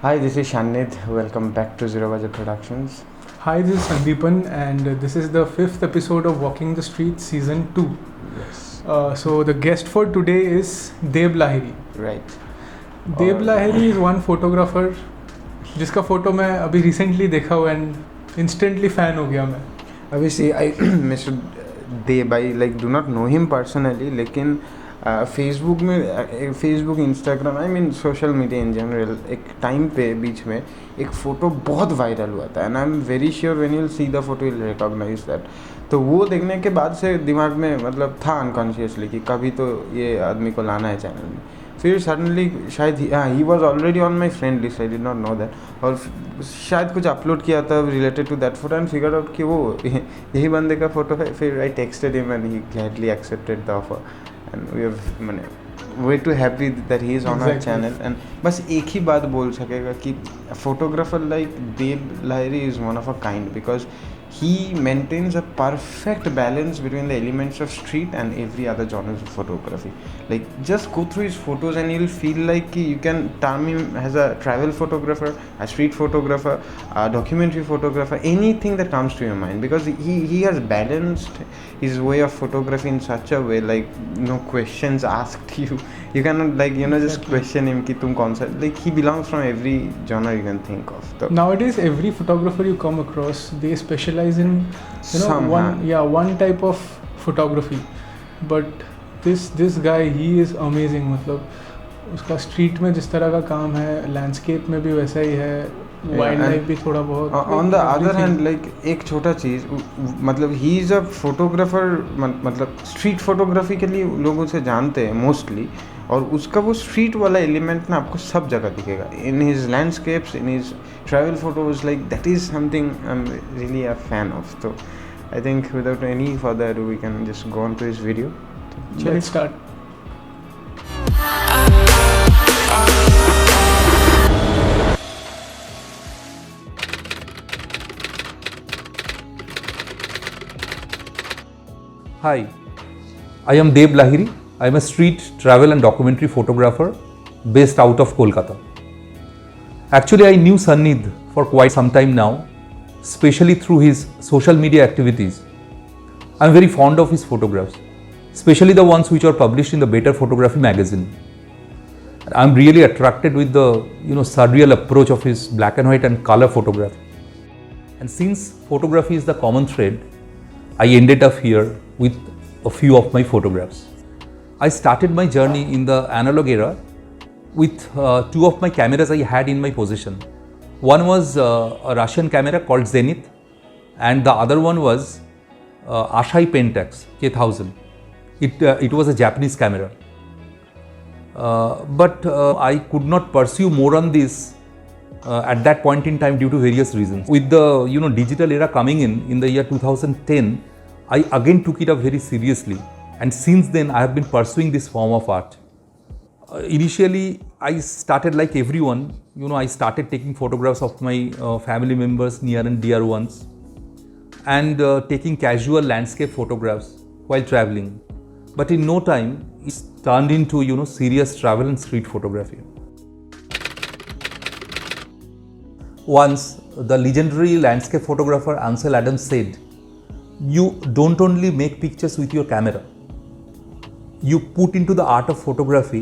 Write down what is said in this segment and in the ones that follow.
Hi, this is Shanid. Welcome back to Zero Budget Productions. Hi, this is Sandeepan, and this is the 5th episode of Walking the Streets Season 2. Yes. So, the guest for today is Deb Lahiri. Right. Deb Lahiri is one photographer जिसका photo मैं अभी recently देखा हुआ and instantly fan हो गया मैं. Obviously, Mr. Deb, I do not know him personally, लेकिन Facebook में Facebook Instagram social media in general एक टाइम पे बीच में एक फ़ोटो बहुत वायरल हुआ था and I am very sure when you see the photo you recognize that. तो वो देखने के बाद से दिमाग में था अनकॉन्शियसली कि कभी तो ये आदमी को लाना है चैनल में. फिर सडनली शायद he was already on my friend list, I did not know that, और शायद कुछ अपलोड किया था related to that photo and figure out कि वो यही बंदे का फ़ोटो है. फिर I texted him and he gladly accepted the offer and we have way too happy that he is on our channel. And बस एक ही बात बोल सकेगा कि photographer like Deb Lahiri is one of a kind because he maintains a perfect balance between the elements of street and every other genre of photography. Like just go through his photos and you'll feel like you can term him as a travel photographer, a street photographer, a documentary photographer, anything that comes to your mind, because he has balanced his way of photography in such a way, like no questions asked you cannot just question him कि तुम कौन सा, like he belongs from every genre you can think of. So nowadays every photographer you come across, they specialize in one type of photography, but this guy, he is amazing. मतलब उसका street में जिस तरह का काम है, landscape में भी वैसा ही है, वाइल्ड लाइफ भी थोड़ा बहुत. On the other hand like एक छोटा चीज़, मतलब ही इज़ अ फोटोग्राफर, मतलब स्ट्रीट फोटोग्राफी के लिए लोग उसे जानते हैं मोस्टली, और उसका वो स्ट्रीट वाला एलिमेंट ना आपको सब जगह दिखेगा in his landscapes, in his travel photos. Like that is something I am really a fan of. तो I think without any further ado we can just go on to his video. Let's start. Hi, I am Deb Lahiri. I am a street travel and documentary photographer based out of Kolkata. Actually, I knew Sanid for quite some time now, especially through his social media activities. I am very fond of his photographs, especially the ones which are published in the Better Photography magazine. I am really attracted with the surreal approach of his black and white and color photography. And since photography is the common thread, I ended up here with a few of my photographs. I started my journey in the analog era with two of my cameras I had in my possession. One was a Russian camera called Zenith, and the other one was Ashai Pentax K1000. It was a Japanese camera. But I could not pursue more on this at that point in time due to various reasons. With the digital era coming in the year 2010, I again took it up very seriously, and since then I have been pursuing this form of art. Initially, I started like everyone. I started taking photographs of my family members, near and dear ones, and taking casual landscape photographs while traveling. But in no time, it turned into serious travel and street photography. Once, the legendary landscape photographer Ansel Adams said, "You don't only make pictures with your camera. You put into the art of photography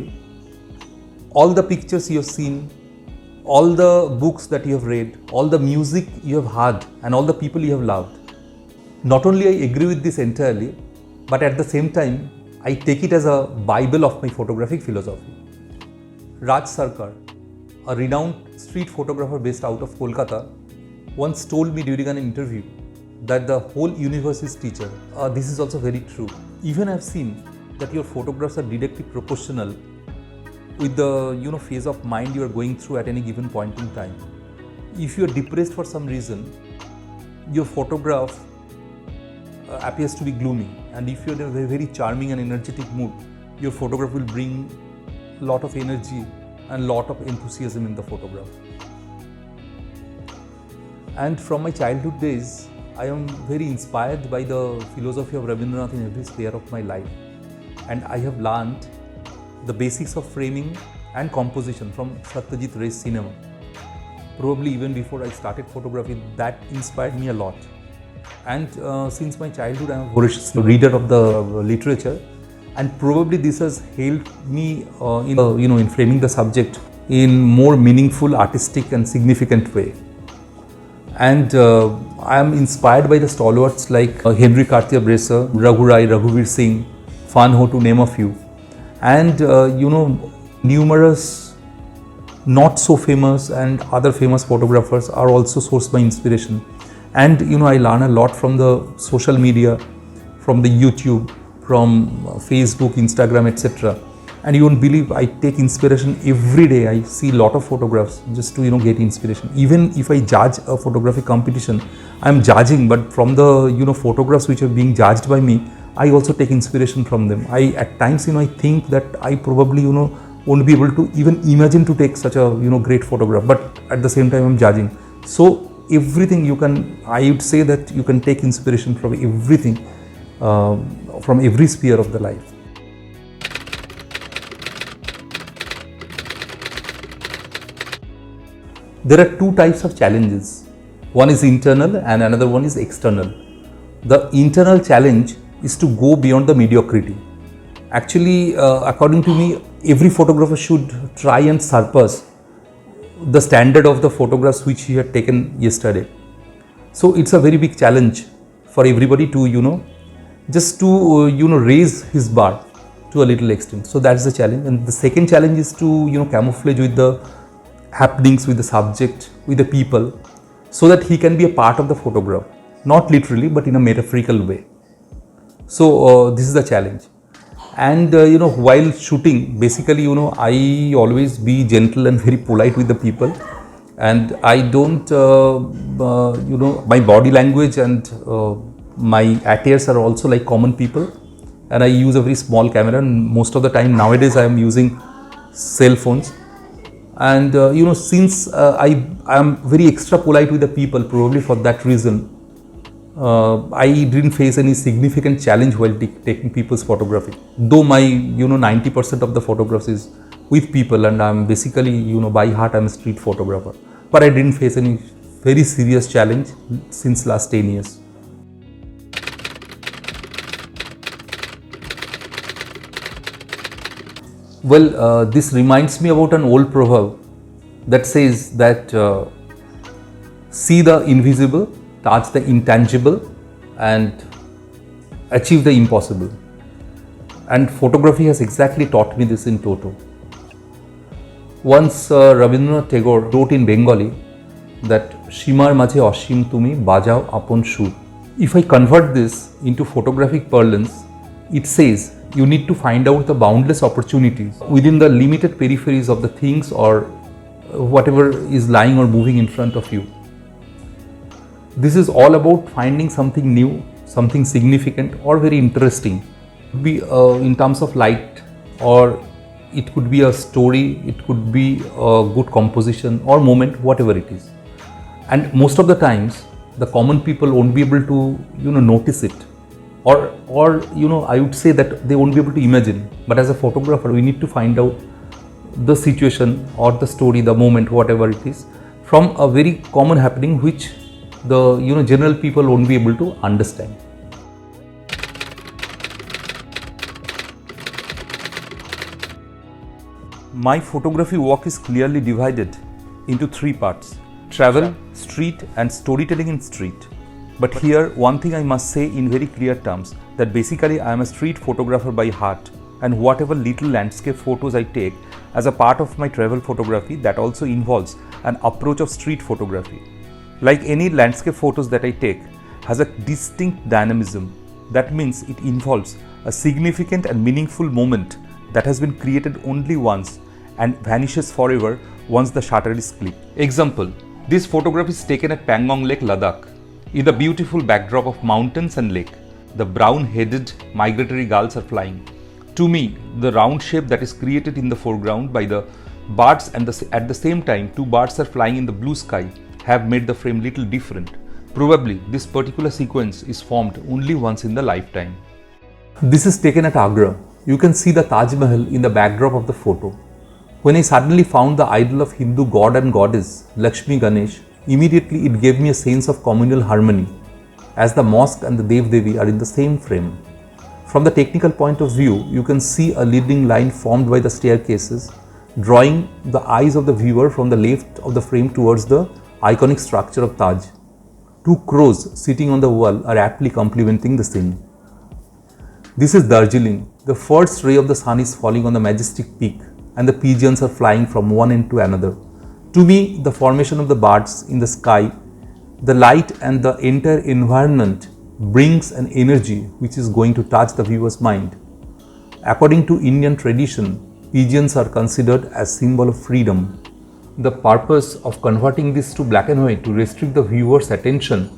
all the pictures you have seen, all the books that you have read, all the music you have heard, and all the people you have loved." Not only I agree with this entirely, but at the same time, I take it as a Bible of my photographic philosophy. Raj Sarkar, a renowned street photographer based out of Kolkata, once told me during an interview that the whole universe is teacher. This is also very true. Even I have seen that your photographs are directly proportional with the phase of mind you are going through at any given point in time. If you are depressed for some reason, your photograph appears to be gloomy, and if you are in a very, very charming and energetic mood, your photograph will bring a lot of energy and lot of enthusiasm in the photograph. And from my childhood days, I am very inspired by the philosophy of Rabindranath in every sphere of my life, and I have learned the basics of framing and composition from Satyajit Ray's cinema. probably even before I started photography, that inspired me a lot. And since my childhood, I am a voracious reader of the literature, and probably this has helped me in framing the subject in more meaningful, artistic, and significant way. And I am inspired by the stalwarts like Henry Cartier-Bresson, Raghu Rai, Raghuvir Singh, Fan Ho, to name a few, and numerous not so famous and other famous photographers are also sourced by inspiration. And I learn a lot from the social media, from the YouTube, from Facebook, Instagram, etc. And you won't believe, I take inspiration every day. I see a lot of photographs just to get inspiration. Even if I judge a photography competition, I'm judging, but from the photographs which are being judged by me, I also take inspiration from them. I at times I think that I probably won't be able to even imagine to take such a great photograph, but at the same time I'm judging. So everything I would say that you can take inspiration from everything, from every sphere of the life. There are two types of challenges. One is internal and another one is external. The internal challenge is to go beyond the mediocrity. Actually, according to me, every photographer should try and surpass the standard of the photographs which he had taken yesterday. So it's a very big challenge for everybody to just to raise his bar to a little extent. So that's the challenge. And the second challenge is to camouflage with the happenings, with the subject, with the people, so that he can be a part of the photograph, not literally but in a metaphorical way. So this is the challenge. And while shooting, basically I always be gentle and very polite with the people, and I don't my body language and my attires are also like common people, and I use a very small camera, and most of the time nowadays I am using cell phones. And since I am very extra polite with the people, probably for that reason I didn't face any significant challenge while taking people's photography. Though my 90% of the photographs is with people, and I'm basically by heart I'm a street photographer, but I didn't face any very serious challenge since last 10 years. Well, this reminds me about an old proverb that says that see the invisible, touch the intangible, and achieve the impossible. And photography has exactly taught me this in toto. Once Rabindranath Tagore wrote in Bengali that Shimar maje ashim tumi bajao apon sur. If I convert this into photographic parlance, it says you need to find out the boundless opportunities within the limited peripheries of the things or whatever is lying or moving in front of you. This is all about finding something new, something significant or very interesting. It could be in terms of light, or it could be a story, it could be a good composition or moment, whatever it is. And most of the times the common people won't be able to notice it, or I would say that they won't be able to imagine. But as a photographer, we need to find out the situation or the story, the moment, whatever it is, from a very common happening which the general people won't be able to understand. My photography work is clearly divided into three parts: travel, street, and storytelling in street. But here, one thing I must say in very clear terms, that basically I am a street photographer by heart, and whatever little landscape photos I take as a part of my travel photography, that also involves an approach of street photography. Like any landscape photos that I take has a distinct dynamism. That means it involves a significant and meaningful moment that has been created only once and vanishes forever once the shutter is clicked. Example, this photograph is taken at Pangong Lake, Ladakh, in the beautiful backdrop of mountains and lake. The brown-headed migratory gulls are flying. To me, the round shape that is created in the foreground by the birds and at the same time two birds are flying in the blue sky have made the frame little different. Probably this particular sequence is formed only once in the lifetime. This is taken at Agra. You can see the Taj Mahal in the backdrop of the photo. When I suddenly found the idol of Hindu god and goddess Lakshmi Ganesh, immediately it gave me a sense of communal harmony, as the mosque and the Dev Devi are in the same frame. From the technical point of view, you can see a leading line formed by the staircases, drawing the eyes of the viewer from the left of the frame towards the iconic structure of Taj. Two crows sitting on the wall are aptly complementing the scene. This is Darjeeling. The first ray of the sun is falling on the majestic peak, and the pigeons are flying from one end to another. To me, the formation of the birds in the sky, the light and the entire environment brings an energy which is going to touch the viewer's mind. According to Indian tradition, pigeons are considered as symbol of freedom. The purpose of converting this to black and white to restrict the viewer's attention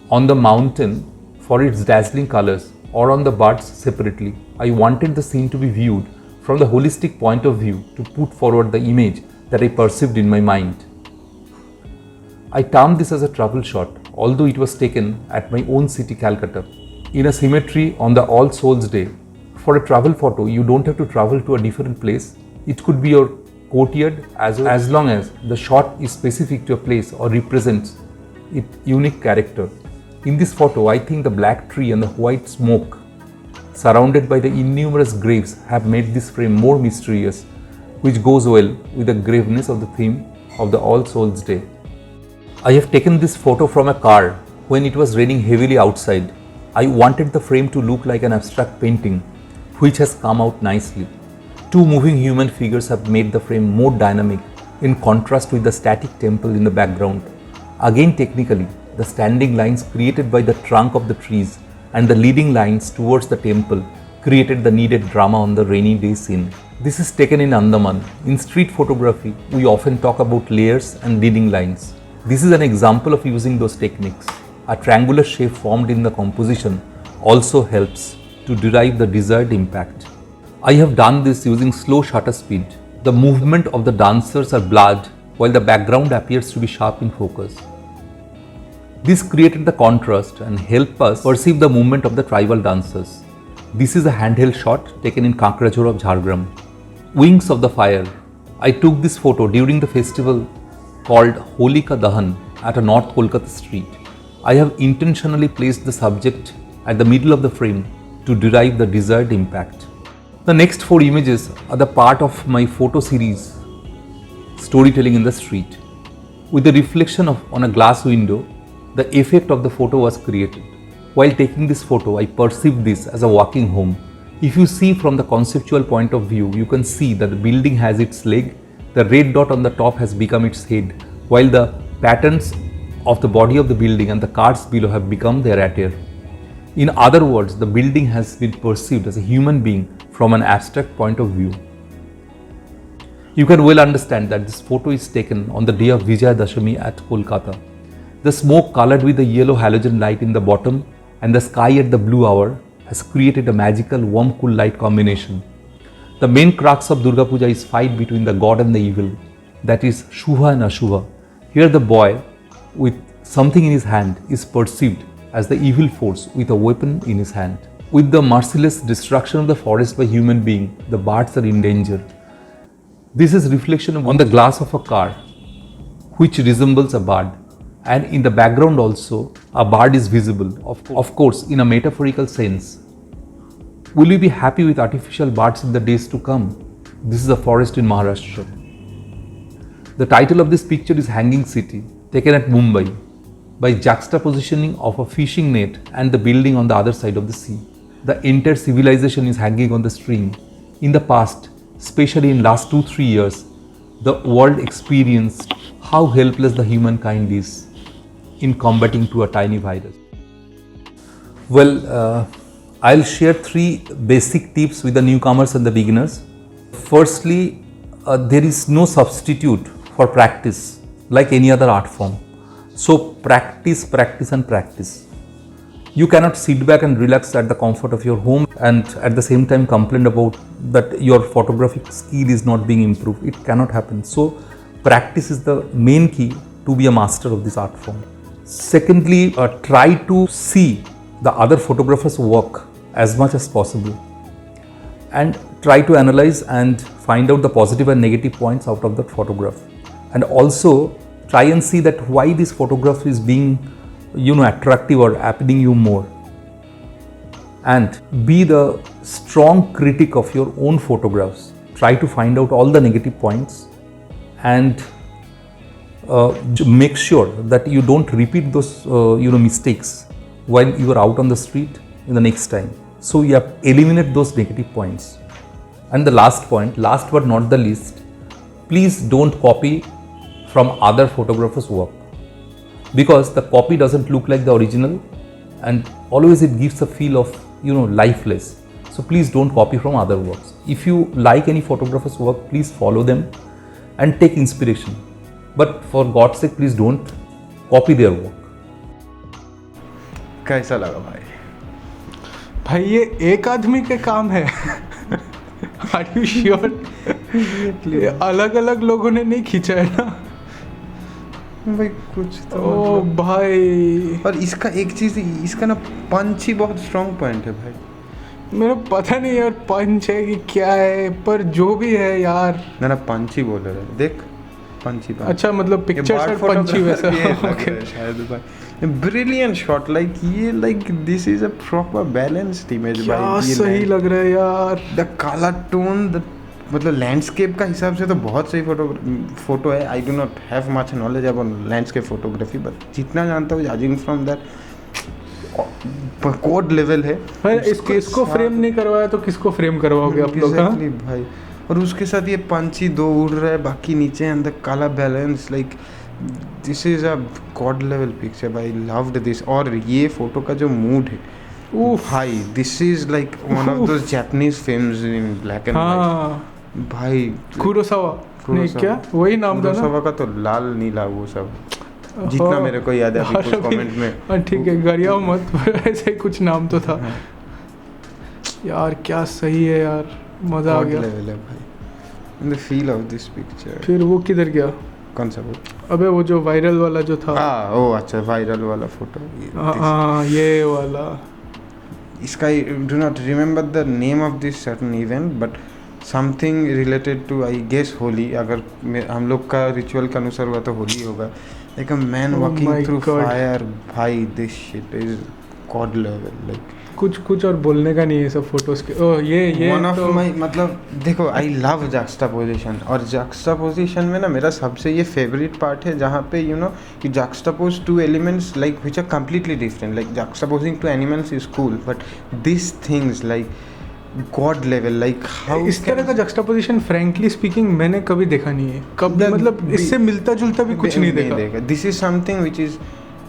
on the mountain for its dazzling colors or on the birds separately. I wanted the scene to be viewed from the holistic point of view to put forward the image that I perceived in my mind. I termed this as a travel shot, although it was taken at my own city, Calcutta, in a cemetery on the All Souls Day. For a travel photo, you don't have to travel to a different place. It could be your courtyard as long as the shot is specific to a place or represents its unique character. In this photo, I think the black tree and the white smoke surrounded by the innumerous graves have made this frame more mysterious, which goes well with the graveness of the theme of the All Souls Day. I have taken this photo from a car when it was raining heavily outside. I wanted the frame to look like an abstract painting, which has come out nicely. Two moving human figures have made the frame more dynamic in contrast with the static temple in the background. Again, technically, the standing lines created by the trunk of the trees and the leading lines towards the temple created the needed drama on the rainy day scene. This is taken in Andaman. In street photography, we often talk about layers and leading lines. This is an example of using those techniques. A triangular shape formed in the composition also helps to derive the desired impact. I have done this using slow shutter speed. The movement of the dancers are blurred while the background appears to be sharp in focus. This created the contrast and helped us perceive the movement of the tribal dancers. This is a handheld shot taken in Kakrajhor of Jhargram. Wings of the Fire. I took this photo during the festival called Holika Dahan at a North Kolkata street. I have intentionally placed the subject at the middle of the frame to derive the desired impact. The next 4 images are the part of my photo series, Storytelling in the Street. With the reflection on a glass window, the effect of the photo was created. While taking this photo, I perceived this as a walking home. If you see from the conceptual point of view, you can see that the building has its leg, the red dot on the top has become its head, while the patterns of the body of the building and the cars below have become their attire. In other words, the building has been perceived as a human being from an abstract point of view. You can well understand that this photo is taken on the day of Vijaya Dashami at Kolkata. The smoke colored with the yellow halogen light in the bottom and the sky at the blue hour has created a magical warm-cool light combination. The main crux of Durga Puja is fight between the god and the evil, that is Shubha and Ashubha. Here the boy with something in his hand is perceived as the evil force with a weapon in his hand. With the merciless destruction of the forest by human being, the birds are in danger. This is reflection on the glass of a car, which resembles a bird. And in the background also, a bird is visible, of course, in a metaphorical sense. Will we be happy with artificial birds in the days to come? This is a forest in Maharashtra. The title of this picture is Hanging City, taken at Mumbai, by juxtapositioning of a fishing net and the building on the other side of the sea. The entire civilization is hanging on the string. In the past, especially in last 2-3 years, the world experienced how helpless the humankind is in combating to a tiny virus. Well, I'll share 3 basic tips with the newcomers and the beginners. Firstly, there is no substitute for practice like any other art form. So practice, practice and practice. You cannot sit back and relax at the comfort of your home and at the same time complain about that your photographic skill is not being improved. It cannot happen. So practice is the main key to be a master of this art form. Secondly, try to see the other photographers' work as much as possible and try to analyze and find out the positive and negative points out of that photograph, and also try and see that why this photograph is being attractive or appealing you more, and be the strong critic of your own photographs. Try to find out all the negative points and make sure that you don't repeat those mistakes while you are out on the street in the next time. So you have eliminate those negative points. And the last point, last but not the least, please don't copy from other photographers' work, because the copy doesn't look like the original, and always it gives a feel of lifeless. So please don't copy from other works. If you like any photographer's work, please follow them and take inspiration. But for God's sake, please don't copy their work. कैसा लगा भाई? भाई ये एक आदमी के काम है. Are you sure? अलग अलग लोगों ने नहीं खींचा है ना भाई? कुछ तो ओ भाई. और इसका एक चीज़, इसका ना पंच ही बहुत स्ट्रॉन्ग पॉइंट है भाई. मेरा पता नहीं यार पंच है कि क्या है, पर जो भी है यार. ना पंच ही बोल रहे हैं, देख पंची. अच्छा मतलब पिक्चर से पंची वैसा. ओके शायद भाई. Brilliant shot. लाइक ये this is a proper balanced image भाई. क्या सही लग रहा है यार. द कलर टोन, द मतलब लैंडस्केप का हिसाब से तो बहुत सही फोटो है. I do not have much knowledge about landscape photography, but जितना जानता हूँ judging from that code level है. इसको फ्रेम नहीं करवाया तो किसको फ्रेम करवाओगे आप लोग? Exactly, भाई. और उसके साथ ये पंची दो उड़ रहा है, बाकी नीचे अंदर काला balance. Like this is a god level picture भाई. Loved this. और ये फोटो का जो मूड है भाई, this is like one of those Japanese films in black and white भाई. कुरोसावा नहीं क्या वही नाम था ना? कुरोसावा का तो लाल नीला वो सब जितना मेरे को याद है. अभी कुछ कमेंट में ठीक है गरियाओ मत. ऐसे कुछ नाम तो था यार. क्या सही है यार, मजा आ गया. लेवल है भाई. In the feel of this picture. फिर वो किधर गया? कौन सा वो? अबे वो जो वायरल वाला जो था. ओ अच्छा, वायरल वाला फोटो. ये वाला. इसका do not remember the name of this certain event, but something related to I guess Holi. अगर हम लोग का रिचुअल के अनुसार हुआ तो होली होगा. Like a man walking through fire भाई. This shit is god level. Like कुछ और बोलने का नहीं है सब फोटोज के. ये वन ऑफ माई मतलब देखो, आई लव जक्स्टापोजिशन. और जक्स्टापोजिशन में ना मेरा सबसे ये फेवरेट पार्ट है जहाँ पे कि juxtapose two elements like which are completely different. Like juxtaposing two animals is cool, but this things like god level. Like how इस तरह का जक्स्टापोजिशन फ्रैंकली स्पीकिंग मैंने कभी देखा नहीं है. कभी मतलब इससे मिलता जुलता भी कुछ नहीं देखा. This is something which is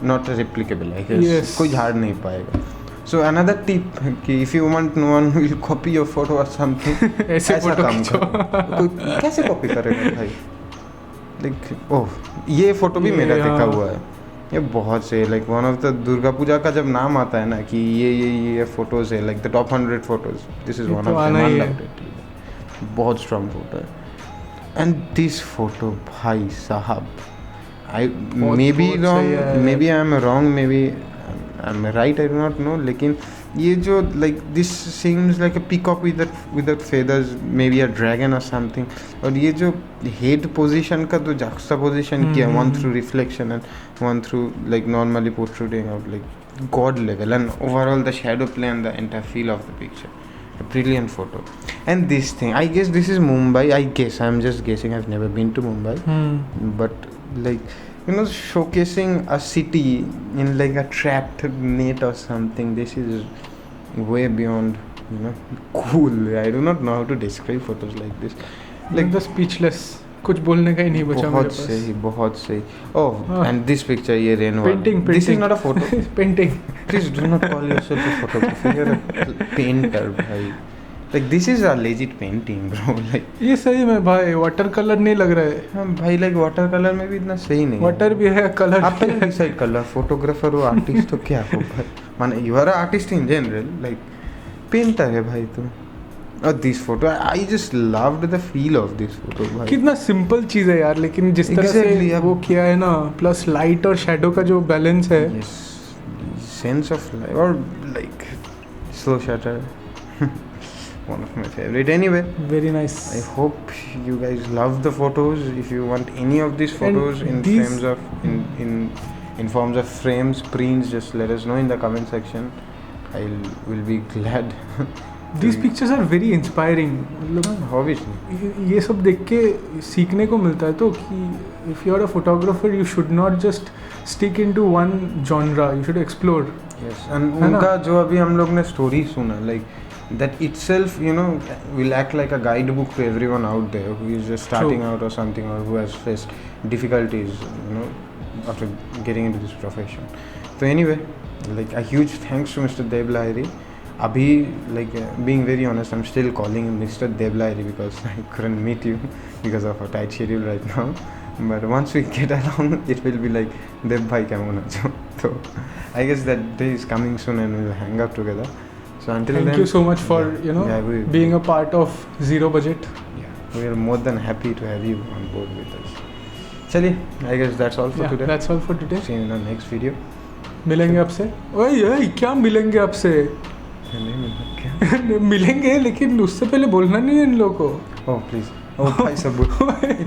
not replicable. I guess कोई झाड़ नहीं पाएगा. So another tip कि if you want no one will copy your photo or something, ऐसे काम करो. कोई कैसे कॉपी करेगा भाई? लाइक ये फोटो भी मेरा देखा हुआ है. ये बहुत से like one of the Durga Puja का जब नाम आता है ना कि ये फोटोज है like the top 100 photos, this is one of them. बहुत स्ट्रॉन्ग फोटो है. एंड दिस फोटो भाई साहब, I may be wrong, may be I am wrong, may be I'm right, I do not know. लेकिन ये जो like this seems like a peacock with feathers, maybe a dragon or something. और ये जो head position का तो juxtaposition किया, one through reflection and one through like normally protruding out, like god level. And overall the shadow play and the entire feel of the picture, a brilliant photo. And this thing, I guess this is Mumbai. I guess I'm just guessing, I've never been to Mumbai. But like showcasing a city in like a trapped net or something, this is way beyond cool. I do not know how to describe photos like this. Like the speechless. कुछ बोलने का ही नहीं बचा मेरे पास. बहुत सही. And this picture, ये rain वाला. Painting. This is not a photo. Painting. Please do not call yourself a photographer. You're a painter, भाई. Like this is a legit painting, bro. Like ये सही में भाई वाटर कलर नहीं लग रहा है. हाँ भाई, like वाटर कलर में भी इतना सही नहीं. वाटर भी है, कलर. आप पहले डिसाइड कर लो, फोटोग्राफर हो, आर्टिस्ट हो, क्या हो भाई. माने you are artist in general, like painter है भाई तुम. और this photo, I just loved the feel of this photo भाई. कितना सिंपल चीज़ है यार, लेकिन जिस तरह से वो किया है ना, प्लस लाइट और शैडो का जो बैलेंस है. सेंस ऑफ लाइट और like slow shutter. one of my favorite. Anyway, very nice. I hope you guys love the photos. If you want any of these photos And in these- frames of in forms of frames, prints, just let us know in the comment section. will be glad. These pictures are very inspiring. मतलब Obviously. ये सब देख के सीखने को मिलता है तो कि if you are a photographer you should not just stick into one genre, you should explore. Yes, and है ना? उनका जो अभी हम लोग ने स्टोरी सुना, like that itself, you know, will act like a guidebook to everyone out there who is just starting True. out or something, or who has faced difficulties, you know, after getting into this profession. So anyway, like a huge thanks to Mr. Deb Lahiri. Abhi, like being very honest, I'm still calling him Mr. Deb Lahiri because I couldn't meet you because of a tight schedule right now. But once we get along, it will be like Deb bhai kemon acho. So I guess that day is coming soon and we'll hang out together. So until then, Thank you so much for being a part of Zero Budget. Yeah, we are more than happy to have you on board with us. Chaliye, I guess that's all for today. That's all for today. See you in our next video. मिलेंगे आपसे. ओए क्या मिलेंगे आपसे? नहीं मिलना क्या? मिलेंगे लेकिन उससे पहले बोलना नहीं है इन लोगों को. Oh please. Oh भाई सब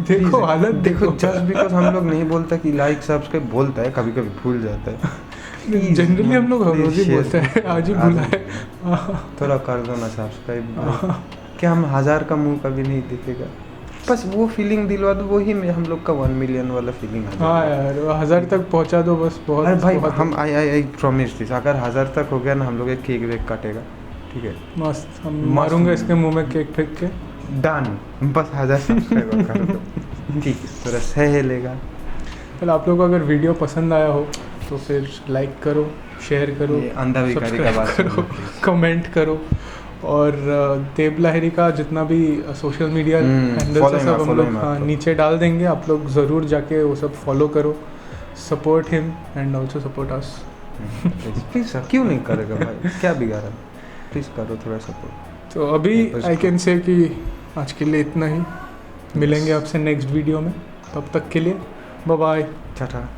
देखो हालत देखो. Just because हम लोग नहीं बोलता कि लाइक सब्सक्राइब बोलता है, कभी कभी भूल जाता है. जनरली हम लोग रोज ही बोलते हैं, आज ही भूला है. थोड़ा कर दो ना सब्सक्राइब. क्या हम 1000 का मुंह कभी नहीं दिखेगा? बस वो फीलिंग दिलवा दो, वही में हम लोग का 1 मिलियन वाला फीलिंग आ जाएगा. हाँ यार 1000 तक पहुंचा दो बस. बहुत. अरे भाई हम आई प्रॉमिस दिस, अगर 1000 तक हो गया ना हम लोग एक केक वेक काटेगा. ठीक है, मस्त. हम मारूंगा इसके मुंह में केक फेंक के. डन. बस 1000 सब्सक्राइबर कर दो. ठीक, थोड़ा सहेलेगा. चल आप लोगों को अगर वीडियो पसंद आया हो तो फिर लाइक करो, शेयर करो, ये अंधा भिखारी का बात करो, कमेंट करो. और देब लाहिरी का जितना भी सोशल मीडिया हैंडल्स है सब हम लोग नीचे डाल देंगे. आप लोग ज़रूर जाके वो सब फॉलो करो. Support him and also support us. Please क्यों नहीं करेगा भाई, क्या बिगाड़ा? प्लीज़ करो थोड़ा सपोर्ट. तो अभी आई कैन से कि आज के लिए इतना ही. मिलेंगे आपसे नेक्स्ट वीडियो में. तब तक के लिए बाय बाय. टाटा.